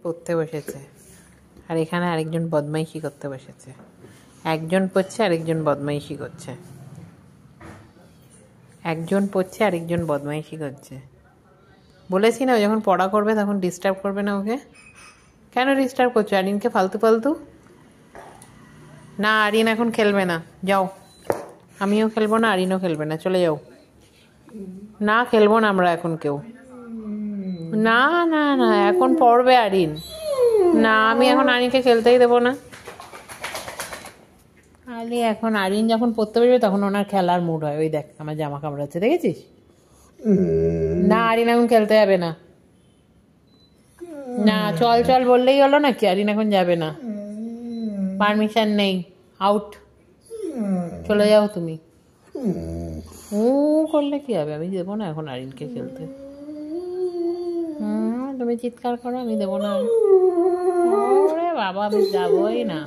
পড়তে বসেছে আর এখানে আরেকজন বদমাইশি করতে বসেছে। একজন পড়ছে আরেকজন বদমাইশি করছে, একজন পড়ছে আরেকজন বদমাইশি করছে। বলেছি না যখন পড়া করবে তখন ডিস্টার্ব করবে না ওকে। কেন ডিস্টার্ব করছো আরিনকে ফালতু ফালতু? না আরিন এখন খেলবে না, যাও। আমিও খেলবো না, আরিনও খেলবে না, চলে যাও। না খেলবো না আমরা এখন কেউ। না না না এখন পড়বে আরিন। না আমি এখন আরিনকে খেলতেই দেবো না। আরে এখন আরিন যখন পড়তে বসবে তখন ওনার খেলার মুড হয়। ওই দেখ আমার জামা কামড়াচ্ছে, দেখেছিস? না আরিন এখন খেলতে যাবে না। না চল চল বললেই হলো নাকি? আরিন এখন যাবে না, পারমিশন নেই, আউট। চলে যাও তুমি। করলে কি হবে? আমি দেবো না এখন আরিনকে খেলতে। তুমি চিৎকার করো, আমি দেবো না। ওরে বাবা আমি যাবোই না।